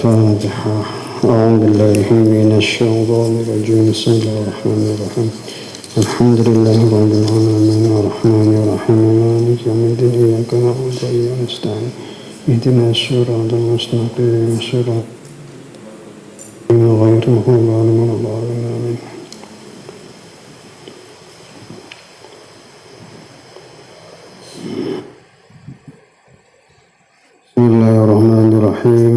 الفاتحة. أعوذ بالله من الشيطان الرجيم. بسم الله الرحمن الرحيم. الحمد لله رب العالمين الرحمن الرحيم مالك يوم الدين إياك نعبد وإياك نستعين اهدنا الصراط المستقيم صراط غير المغضوب عليهم ولا الضالين آمين. بسم الله الرحمن الرحيم.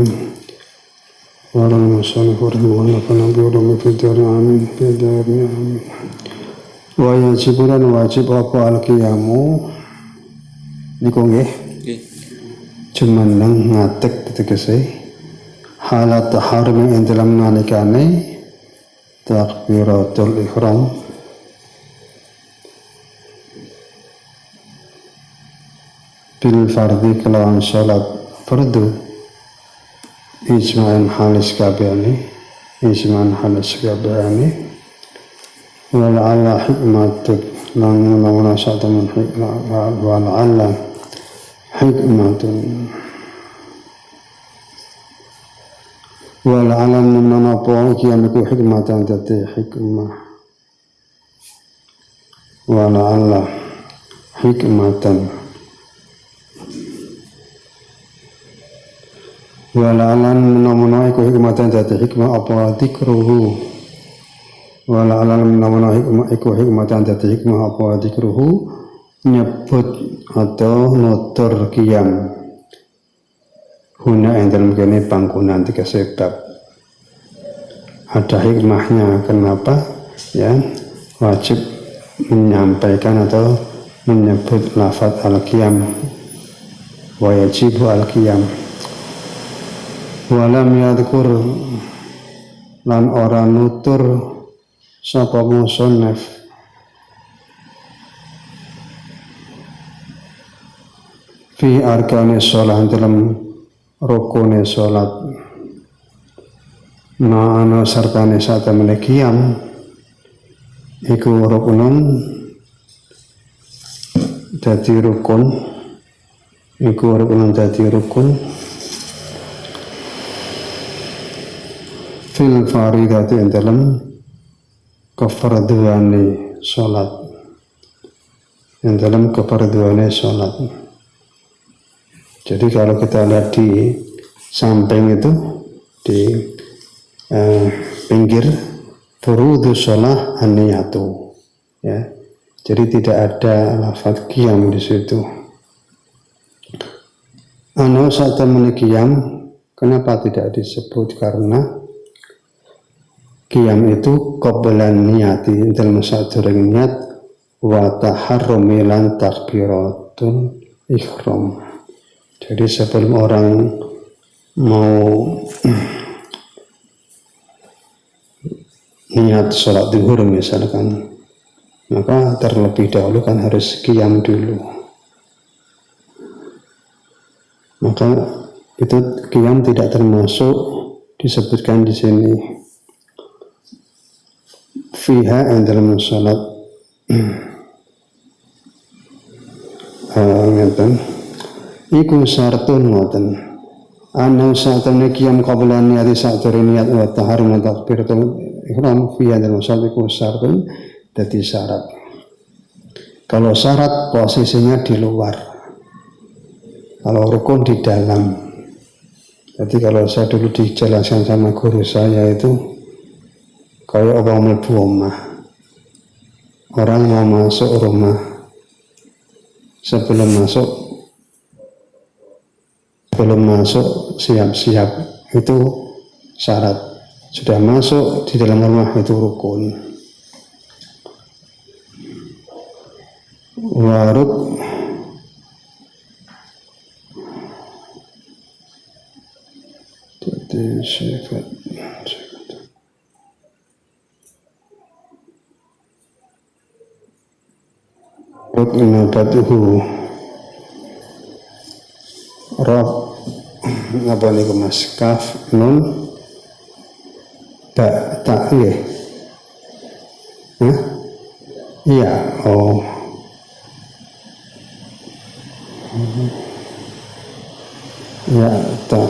قال المصنف رحمه الله فنبيهم في الدار آمين في الدار آمين. Wajibulan wajib apa al-qiyamu niku nggih cuman nang ngatek tegese halat taharum ing dalam nalikane takbiratul ihram bil fardhi kelawan salat fardu ijma'an halis kabehane wal'alla hikmatun lang satu wal'alla hikmatun wal'alla menapa iki amiku hikmatan dadi hikmah wal'alla hikmatan wal'alla menapa iku hikmatan dadi hikmah apa dikruhu wala alam namana hikmatan dadi hikmah apa dikruhu nyebut atau nutur qiyam huna yang dalam kene panggonan tiga sebab ada hikmahnya kenapa ya wajib menyampaikan atau menyebut lafaz al-qiyam wajibu al-qiyam walam yadhkur lan ora nutur sapa musannaf fi arkane sholat dalam rukune sholat ma'ana sartane sata menekiyam iku rukunun dadi rukun fil faridati dalam kefarduane sholat yang dalam kefarduane sholat. Jadi kalau kita lihat di samping itu di pinggir furudu sholat an-niyatu ya. Jadi tidak ada lafaz qiyam di situ. Ana satamene qiyam kenapa tidak disebut karena qiyam itu qablan niyati dalam sadurunge niat wa taharrumi lan takbiratul ihram. Jadi sebelum orang mau niat sholat zuhur misalkan, maka terlebih dahulu kan harus qiyam dulu. Maka itu qiyam tidak termasuk disebutkan di sini. Fiha yang dalam salat ngeten iku syartun ngoten ana satune qiyam qabla niyati sadurunge niat wa taharrum takbiratul ihram fiha dalam salat iku syartun dadi syarat. Kalau syarat posisinya di luar, kalau rukun di dalam. Jadi kalau saya dulu dijelaskan sama guru saya itu kayak orang mlebu omah, orang mau masuk rumah, sebelum masuk siap-siap itu syarat. Sudah masuk di dalam rumah itu rukun. Waruk jadi sifat inabatuhu rob apa niku mas kaf nun ba ta nggih iya oh ya ta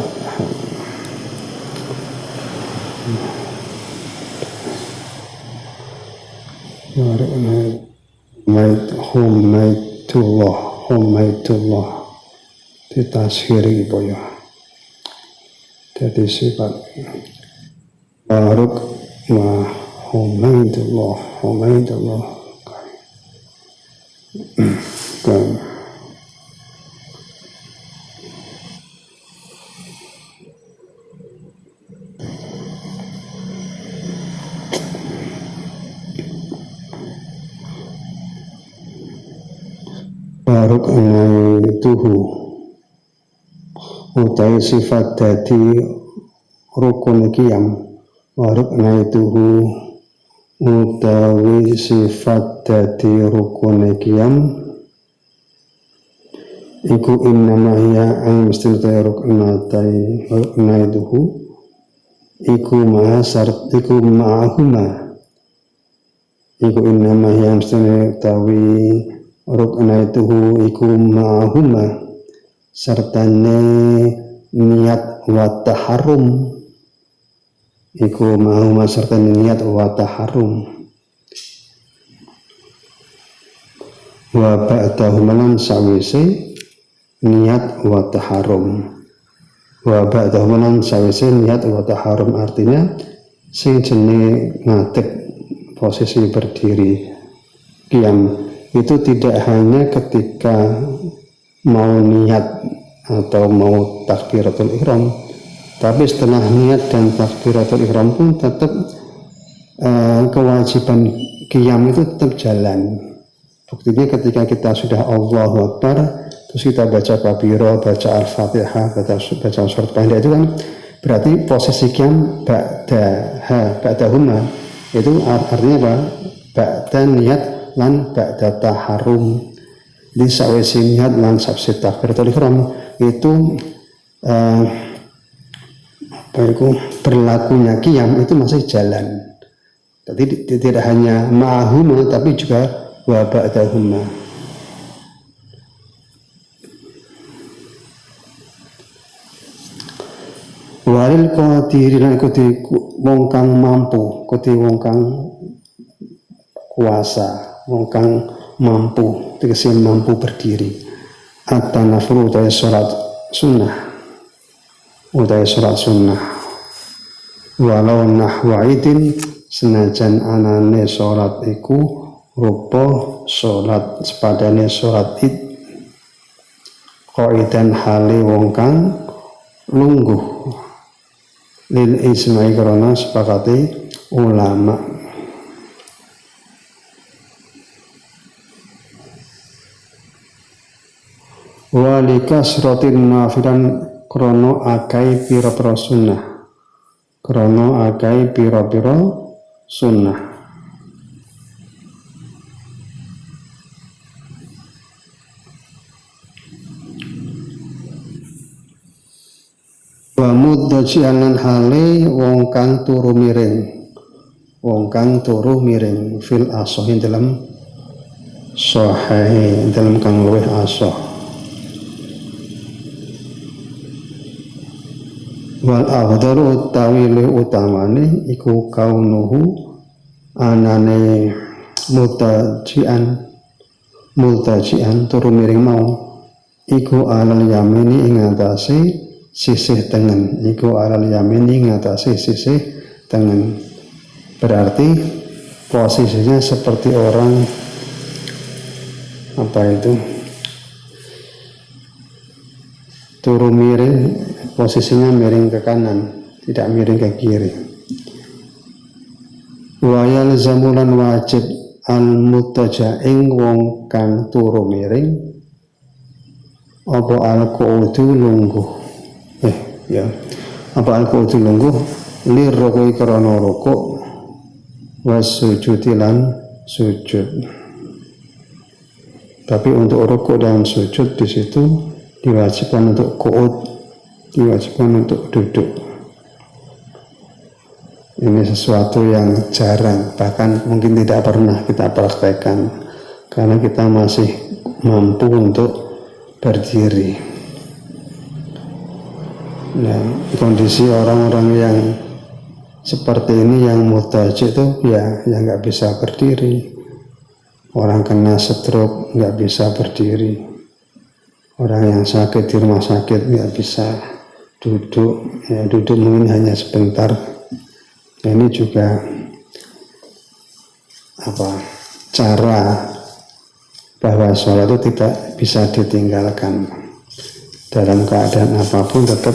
Humaitullah ditashiri boyo. Jadi sifat baruk wa humaitullah kan. Baruk tuhu utai sifat dadi rukun qiyam. Baruk tuhu utawi sifat dadi rukun qiyam iku innama hiya ang mesti utai rukun tuhu iku ma'ahuma iku innama hiya mesti utawi ruknaituhu iku ma'ahuma sertane niat wa taharrum iku ma'ahuma sertane niat wa taharrum wa ba'dahuma lan sawise niat wa taharrum wa ba'dahuma lan sawise niat wa taharrum artinya sing jenenge ngadeg posisi berdiri qiyam itu tidak hanya ketika mau niat atau mau takbiratul ihram, tapi setelah niat dan takbiratul ihram pun tetap kewajiban qiyam itu tetap jalan. Buktinya ketika kita sudah Allahu Akbar, terus kita baca kabiro, baca Al-Fatihah, baca surat pendek itu kan berarti posisi qiyam ba'dahuma itu artinya apa? Ba'da niat lan ba'da taharrum di sawise niat lan sawise takbiratul ihram itu berlakunya qiyam itu masih jalan. Jadi tidak hanya ma'ahuma tapi juga wa ba'dahuma. Walil qadiri lan kuti wong kang mampu, kuti wong kang kuasa, wong kang mampu, tegese mampu berdiri. At-tanaful utawi salat sunnah, walau nahwa idin senajan anane salat iku rupa salat sepadane salat id qaidan hale wong kang lungguh lil isma'i karena sepakati ulama. Walika srotin nafilan krono akai pira-pira sunnah, krono akai pira-pira sunnah. Wa muddaji'an hale wong kang turu miring fil asohin dalam sahih dalam kang luwih asoh. Wal afdalu utawi utamane iku kaunuhu anane multajian turu miring mau iku alal yamini ing atase sisih tengen, berarti posisinya seperti orang turu miring, posisinya miring ke kanan, tidak miring ke kiri. Wa yalzamulan wajib al-muttaja' wong kang turu miring apa al-qu'udu lungguh. Apa al-qu'udu lungguh li rukui karana rukuk was sujudi lan sujud. Tapi untuk rukuk dan sujud di situ diwajibkan untuk qu'ud, diwajibkan untuk duduk. Ini sesuatu yang jarang, bahkan mungkin tidak pernah kita praktekkan karena kita masih mampu untuk berdiri. Nah, kondisi orang-orang yang seperti ini yang muhtaj itu ya nggak bisa berdiri, orang kena stroke nggak bisa berdiri, orang yang sakit di rumah sakit nggak bisa duduk, ya duduk mungkin hanya sebentar. Nah, ini juga cara bahwa sholat itu tidak bisa ditinggalkan, dalam keadaan apapun tetap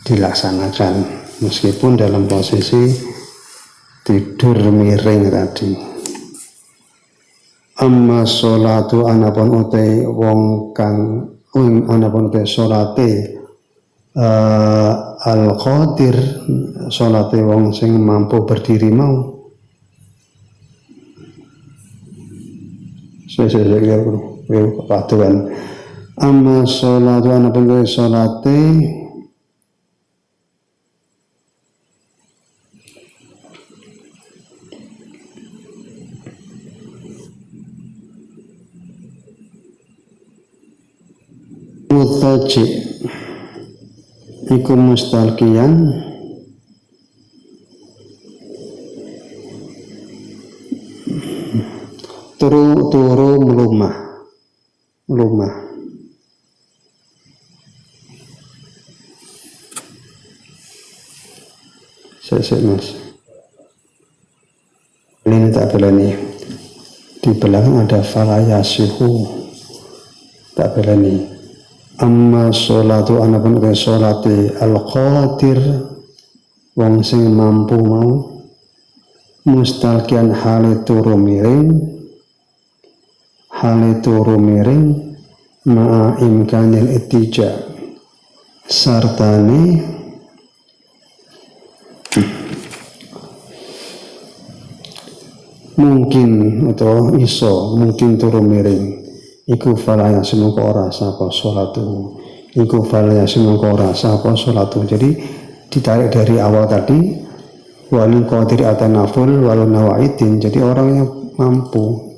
dilaksanakan meskipun dalam posisi tidur miring tadi. Amma sholatu anapun utai wong kang anapun utai sholate al-qadir, sholate wong sing mampu berdiri mau. Saya kepatuan. Amma sholatu anapun utai sholate mutaji iku mustalqiyan turu melumah. Saya mas ini tak belani di belakang ada falayasihu, tak belani. Amma sholatu anapun ke sholati al-qadir wong sing mampu mau mustalqian hale turu miring ma'a imkanil ittija sartane mungkin atau iso mungkin turu miring iku falaya semangka ora sapa sholatu, iku falaya semangka ora sapa sholatu. Jadi ditarik dari awal tadi walil qadir atanaful wal nawaidin. Jadi orang yang mampu,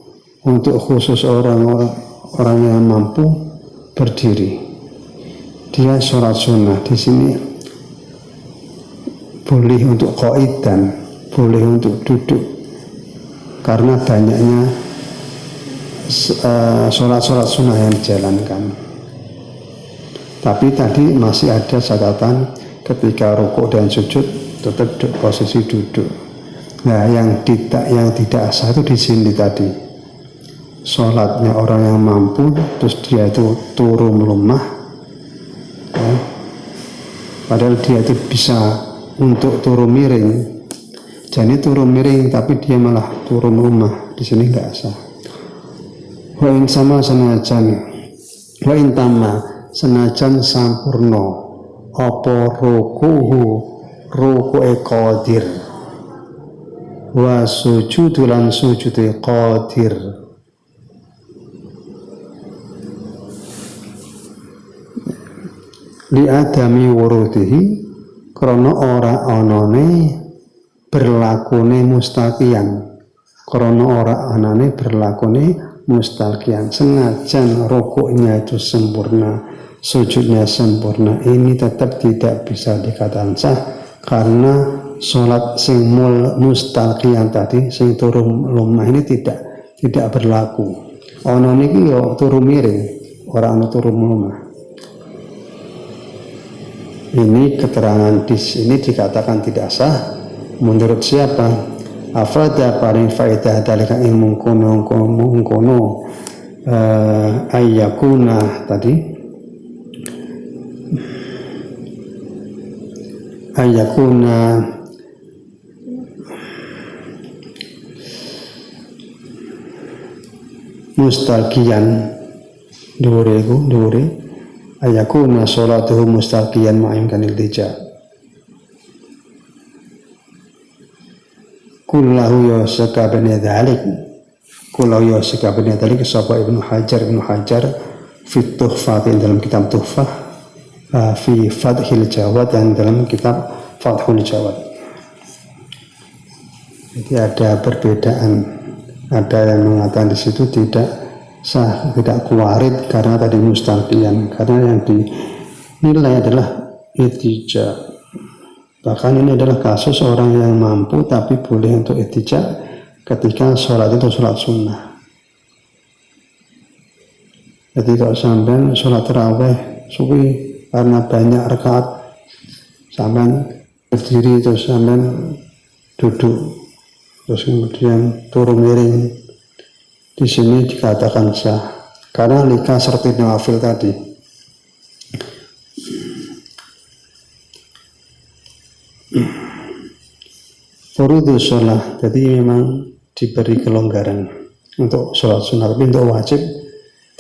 untuk khusus orang yang mampu berdiri, dia sholat sunnah. Di sini boleh untuk qaid dan boleh untuk duduk karena banyaknya sholat sunnah yang dijalankan. Tapi tadi masih ada catatan ketika rukuk dan sujud tetap posisi duduk. Nah, yang tidak sah itu di sini tadi. Sholatnya orang yang mampu, terus dia itu turu melumah, ya. Padahal dia itu bisa untuk turu miring. Jadi turu miring, tapi dia malah turu melumah. Di sini nggak sah. Wa in sama senajan, wa in tama senajan sampurno, apa ruku'e qadir, wa sujudulan sujudi qadir. Li adami wurudihi krana ora anane berlakune mustaqiyan, krana ora anane berlakune mustalqiyan. Senajan rukuknya itu sempurna, sujudnya sempurna, ini tetap tidak bisa dikatakan sah karena sholat sing mustalqiyan tadi, sing turu lumah ini tidak berlaku. Ono niki yo turu miring, ora ono turu lumah. Ini keterangan di sini dikatakan tidak sah menurut siapa? Afrada paling faedah dalika ing mungkono ayyakuna tadi ayyakuna mustalqiyan dure ayakuna sholatuhu mustalqiyan ma'imkanil tija kullahu ya sakabani dhalik sapa Ibnu Hajar fit tuhfah dalam kitab tuhfah fi Fathil Jawad dan dalam kitab Fathul Jawad. Jadi ada perbedaan, ada yang mengatakan di situ tidak sah, tidak kuwarid karena tadi mustalqiyan, karena yang dinilai adalah ittija. Bahkan ini adalah kasus orang yang mampu tapi boleh untuk ittija ketika sholat itu sholat sunnah. Jadi kalau sampean sholat tarawih suwi karena banyak rakaat, sampean berdiri terus sampean duduk terus kemudian turun miring, di sini dikatakan sah karena lika serti nawafil tadi. Furudhu sholat, jadi memang diberi kelonggaran untuk sholat sunat, tapi untuk wajib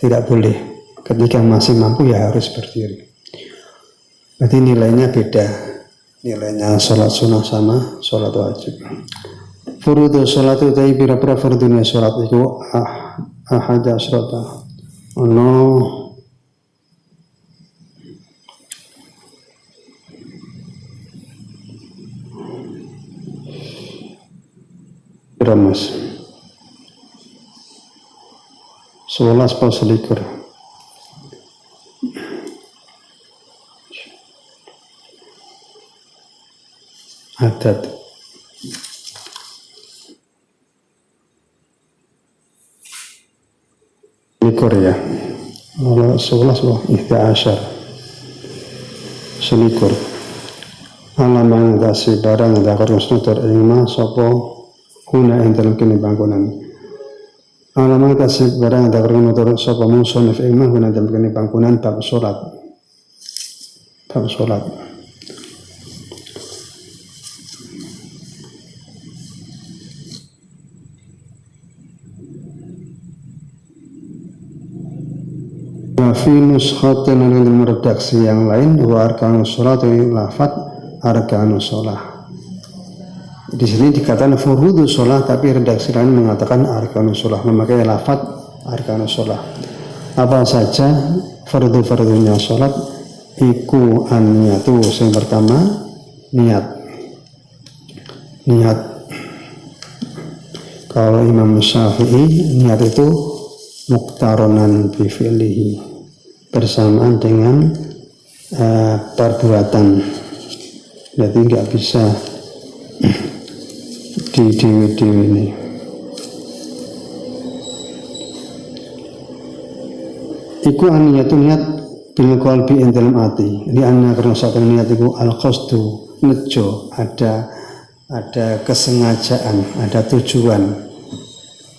tidak boleh. Ketika masih mampu ya harus berdiri. Berarti nilainya beda, nilainya sholat sunat sama sholat wajib. Furudhu sholat itu tadi pira-pira furdunya sholat itu ahad asrata ono Mas 11 pas likur adat likur ya. Kalau 11 wah ihtiasyar selikur alaman dasi barang ada karusnutur ingma sopo kuna yang dalam kini bangunan alaman dasi barang ada karusnutur sopo musonif ingma kuna dalam kini bangunan bab sholat fi nuskhatin dalam redaksi yang lain wa arkanus sholat lafat arkanus sholat. Di sini dikatakan furudhu sholat, tapi redaksi lain mengatakan arkanus sholat, memakai lafat arkanus sholat. Apa saja fardu-fardunya sholat? Iku an-niyatu, yang pertama niat. Kalau Imam Syafi'i niat itu muqtaronan bi fi'lihi, bersamaan dengan perbuatan, jadi nggak bisa di dewi-dewi ini. Iku aniyatu niat bil qalbi ing dalam ati, li anna karena satu niat itu al qasdu nejo, ada kesengajaan, ada tujuan,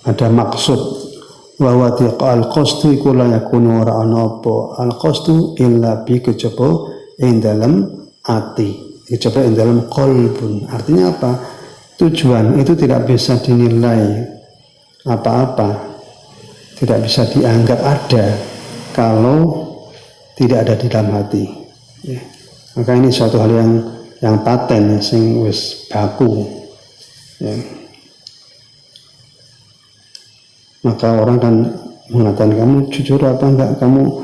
ada maksud. Wa watiqa al-qasdu iku la yakunu ora ana apa al-qasdu illa bi kejaba ing dalam ati, kejaba ing dalam qalbun. Artinya apa? Tujuan itu tidak bisa dinilai apa-apa, tidak bisa dianggap ada kalau tidak ada di dalam hati ya. Maka ini suatu hal yang paten, sing wis baku ya. Maka orang kan mengatakan, kamu jujur apa enggak, kamu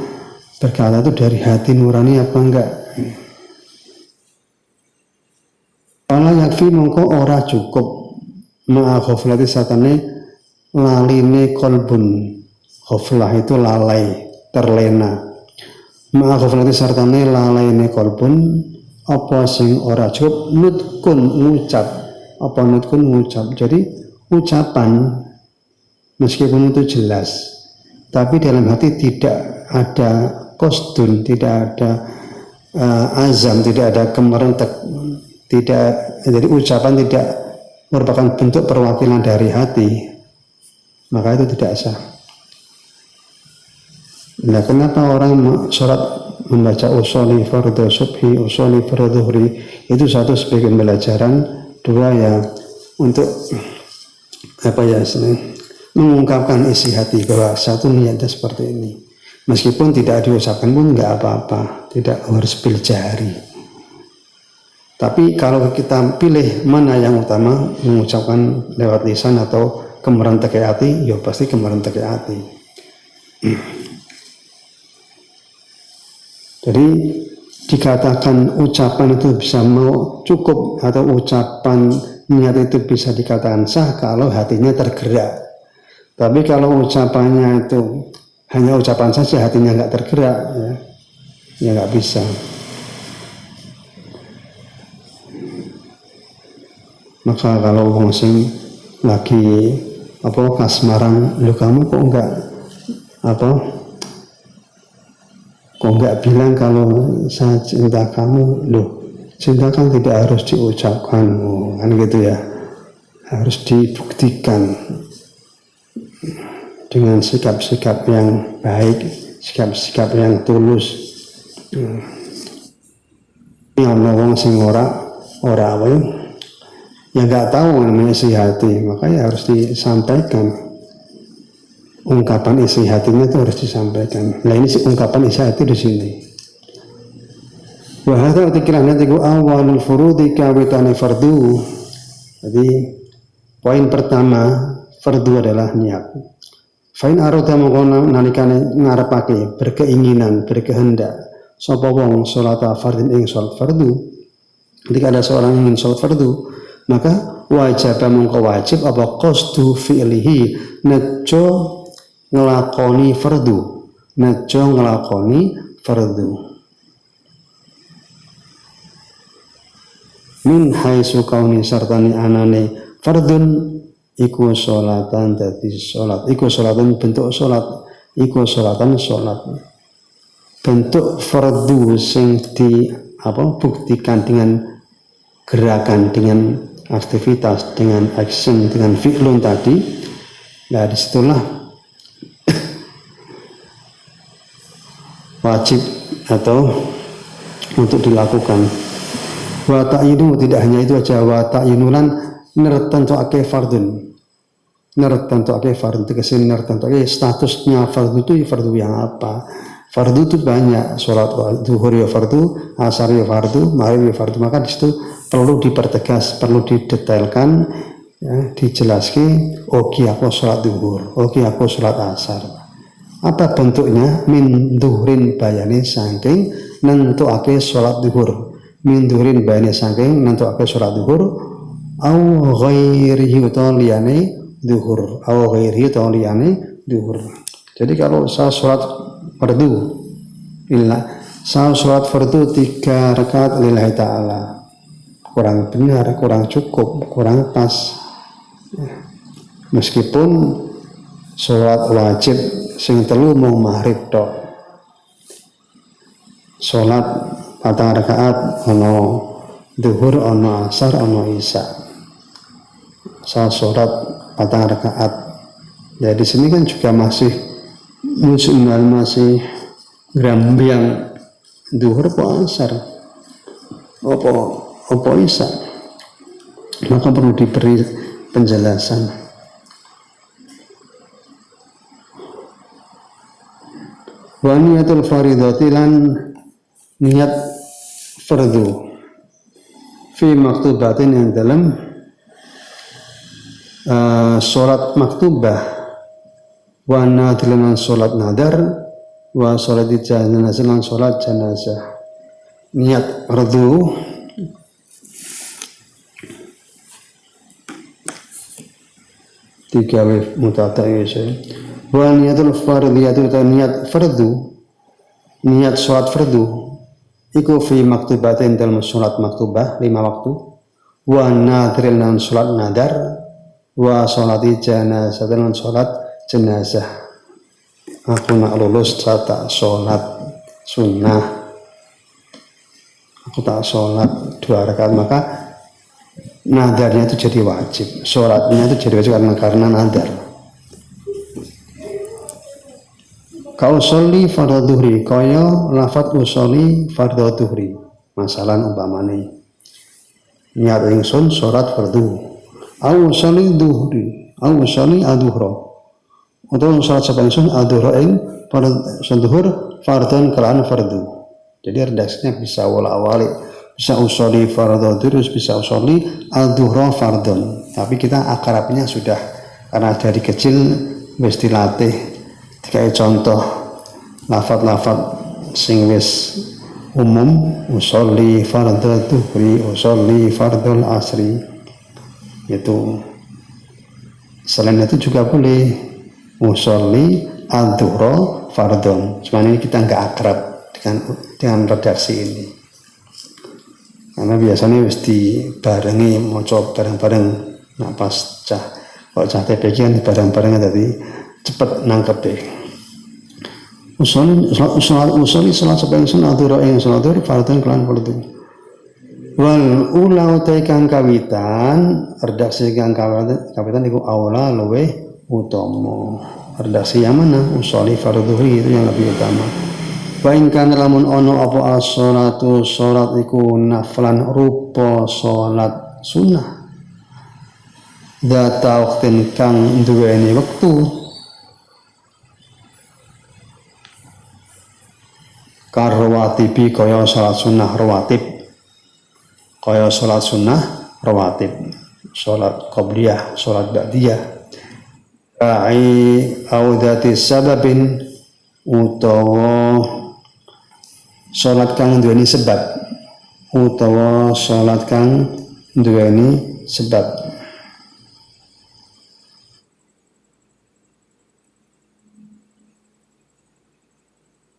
berkata itu dari hati nurani apa enggak. Kalau yakfi mongko ora cukup ma'a ghaflati satane laline kolbun. Ghaflah itu lalai, terlena. Ma'a ghaflati satane lalaine kolbun, apa sing ora cukup nutkun ngucap. Apa nutkun ngucap. Jadi ucapan meskipun itu jelas, tapi dalam hati tidak ada qasdun, tidak ada azam, tidak ada kemerentek, tidak, jadi ucapan tidak merupakan bentuk perwakilan dari hati, maka itu tidak sah. Nah, kenapa orang sholat membaca usoli fardhu subhi, usoli fardhu dhuhri, itu satu sebagai pembelajaran, dua ya untuk apa ya, mengungkapkan isi hati bahwa satu niatnya seperti ini, meskipun tidak diucapkan pun nggak apa-apa, tidak harus bil jahri. Tapi kalau kita pilih mana yang utama, mengucapkan lewat lisan atau kemerentek hati, ya pasti kemerentek hati. Jadi dikatakan ucapan itu bisa mau cukup, atau ucapan niat itu bisa dikatakan sah kalau hatinya tergerak. Tapi kalau ucapannya itu hanya ucapan saja, hatinya nggak tergerak, ya nggak bisa. Maka kalau orang sing lagi kasmaran, lu kamu kok nggak Kok nggak bilang kalau saya cinta kamu? Loh, cinta kan tidak harus diucapkan, kan gitu ya. Harus dibuktikan dengan sikap-sikap yang baik, sikap-sikap yang tulus. Yang ngomong sing ora apa ya nggak tahu namanya isi hati, makanya harus disampaikan. Ungkapan isi hatinya itu harus disampaikan. Nah ini ungkapan isi hati di sini. Wahada artikelnya tiga awalul furudi kawitani fardu. Jadi poin pertama fardu adalah niat. Fain aroda mengkono nalikane ngarepake berkeinginan, berkehendak sapa wong salata fardin ing salat fardu. Ketika ada seorang ingin salat fardu, maka wajib mengko wajib apa qasdu fi'lihi nejo ngelakoni fardu, nejo ngelakoni fardu. Min haitsu kauni sartani anane fardun iku sholatan dadi sholat, iku sholatan bentuk sholat, iku sholatan sholat. Bentuk fardu sing di buktikan dengan gerakan, dengan aktivitas, dengan action, dengan fi'lun tadi. Nah disitulah wajib atau untuk dilakukan. Wa ta'yinu tidak hanya itu aja, wa ta'yinulan nertentuake fardun. Nertentuake fardun tegese nertentuake statusnya fardu itu fardu yang apa? Fardu itu banyak, sholat zuhur ya fardu, asar ya fardu, maghrib ya fardu. Maka di situ perlu dipertegas, perlu didetailkan, ya, dijelaskan. Oke aku sholat zuhur, oke aku sholat asar. Apa bentuknya? Min duhrin bayani saking nentuake sholat zuhur. Min duhrin bayani saking nentuake sholat zuhur. Au ghairihi liyane zuhur, au ghairihi liyane zuhur. Jadi kalau saya sholat fardu, saya sholat fardu 3 rakaat lillahi ta'ala, kurang benar, kurang cukup, kurang pas. Meskipun sholat wajib sing telu mau maghrib tok, sholat 4 rakaat ono zuhur, ono asar, ono isya. Saya sholat 4 rakaat. Ya di sini kan juga masih grambiang zuhur apa asar, apa isya. Maka perlu diberi penjelasan. Wa niyatul faridati lan niat fardu fi maktubatin yang dalam sholat maktubah, wa nadilan sholat nadar, wa sholat janazah lan sholat janazah. Niat fardu tiga mutatayyisah. Wa niatul fardiyatu niat fardu, niat sholat fardu iku fi maktubatin dalam sholat maktubah 5 waktu, wa nadirin lan sholat nadar, wa sholati janazah dan sholat jenazah. Aku nak lulus tak sholat sunnah, aku tak sholat 2 rakaat, maka nadarnya itu jadi wajib, sholatnya itu jadi wajib karena nadar. Kau sholli fardhu dhuhri, kaya lafadz usolli fardhu dhuhri. Masalan umpamane niat ingsun sholat fardu, au sholli dhuhri, au sholli adzuhra, atau sholat sapa ingsun adzuhra ing fardhu dhuhur fardhon kelan fardu. Jadi redaksinya bisa wala-wali, bisa usolli fardhu dhuhur, bisa usolli adzuhra fardhon. Tapi kita akrabnya sudah karena dari kecil wis dilatih. Kayak contoh lafad-lafad sing wis umum, usolli fardhu dhuhri, usolli fardhul asri. Itu selain itu juga boleh usolli adzuhra fardhon. Cuma ini kita nggak akrab dengan redaksi ini. Karena biasanya wis dibarengi maca bareng-bareng, nak pas kalau cah TPK kan bareng-bareng tadi cepet nangkep deh. usoli salat sebagai sunat dhuhur ing salat dhuhur fardhu kelan fardhu. Wal ula utai kang kawitan redaksi kang kawitan iku aula luweh utama. Redaksi yang mana? Usoli fardhuhi itu yang lebih utama. Wa in kana lamun ono apa as-sholatu salat iku naflan rupa salat sunnah. Data waqtin kang duweni wektu karwatibi kaya salat sunnah rawatib, kaya salat sunnah rawatib, salat qabliyah, salat ba'diyah, ai audati sababin utawa salat kang duweni sebab, utawa salat kang duweni sebab.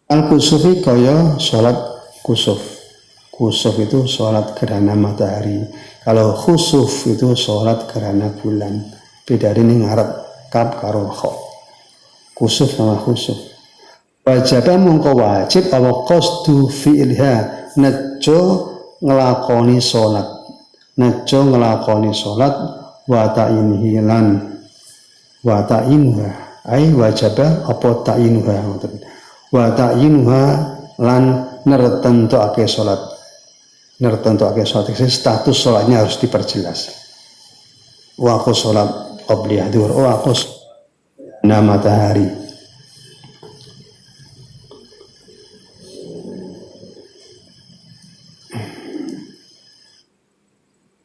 Al-kusufi kaya sholat kusuf. Kusuf itu sholat gerhana matahari. Kalau khusuf itu sholat gerhana bulan. Beda ini ngarep kap karo kho. Kusuf sama khusuf. Wajibah mongko wajib apa qasdu fi'ilha nejo ngelakoni sholat. Nejo ngelakoni sholat wa ta'inhi lan wa ta'inha. Ai wajibah apa ta'inha. Wa ta'yinuha lan nertentokake salat. Nertentokake salat itu status salatnya harus diperjelas. Wa aku salat qabliyah dhuhur, wa aku nama matahari.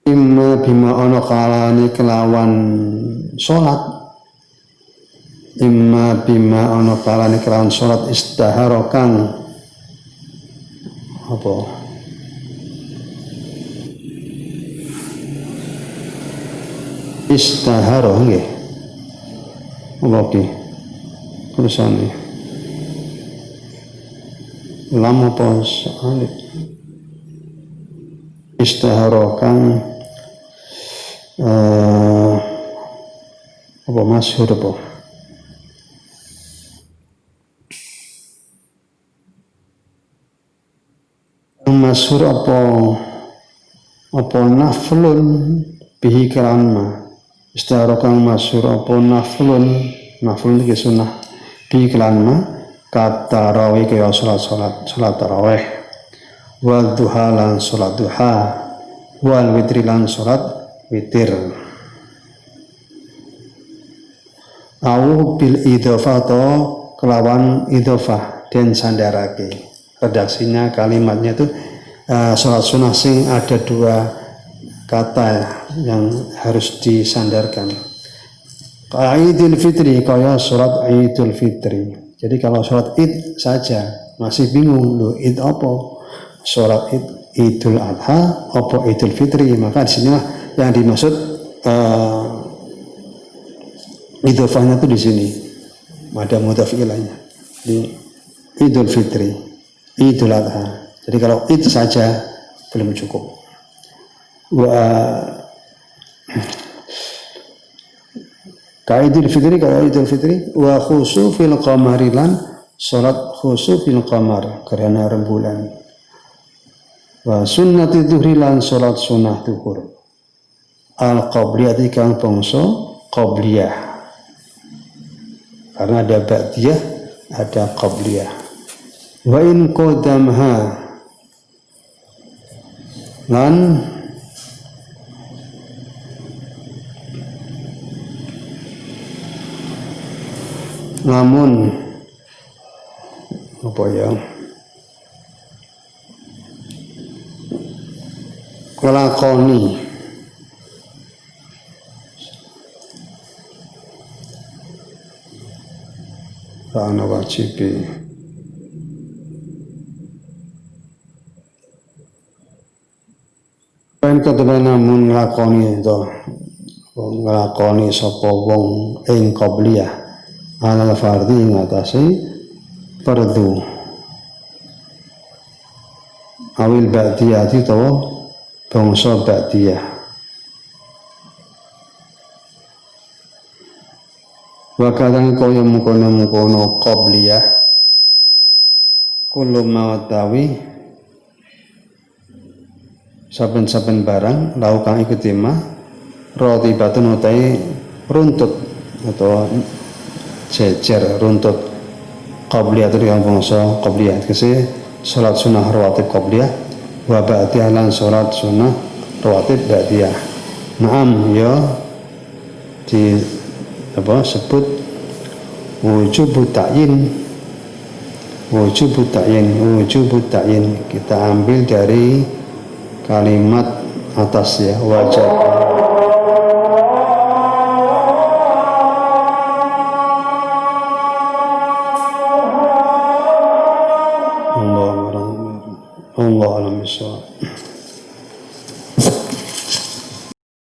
Imma bima ana kalane kelawan salat, imma bima ana kalane kelawan salat istihara kang apa istihara nggih apa iki tulisane lam apa alif istihara kang apa masyhur apa masyhur apa naflun bihi kalanma istihara kang masyhur apa naflun iki sunah bihi kalanma kata tarawih kaya salat tarawih wal duha lan salat duha wal witri lan salat witir au bil idhofah atau kelawan idhofah dan sandarake. Redaksinya kalimatnya itu salat sunnah sing ada dua kata yang harus disandarkan. Idul Fitri kaya salat Idul Fitri. Jadi kalau salat Id saja masih bingung loh Id apa? Salat Id Idul Adha apa Idul Fitri? Maka di sinilah yang dimaksud idhofahnya itu di sini. Ada mudhaf ilaihnya. Di Idul Fitri. Idul Adha. Jadi kalau itu saja belum cukup. Idul Fitri wa khusufil qamari lan salat khusufil qamar karena rembulan. Wa sunnati dhuhri lan salat sunnah dhuhur. Al qabliyah kang bangsa qabliyah. Karena ada ba'diyah, ada qabliyah. Wa in qadamha lan namun apa ya kelakoni ana wajibi pen ketemu namun nglakoni sapa wong ing qabliyah ala fardhi ngatasi fardhu awil ba'diyah itu bangsa ba'diyah wa kadang kaya mengkono qabliyah kullu mawatawi saben-saben barang lau kang iku tema roti batun utai runtut atau jejer runtut qabliyah itu yang bangsa qabliyah kese salat sunnah rawatib qabliyah wa ba'diyah lan salat sunnah rawatib ba'diyah. Naam ya di sebut wujubut ta'yin kita ambil dari kalimat atas ya, wajib. Allah alam bisawab.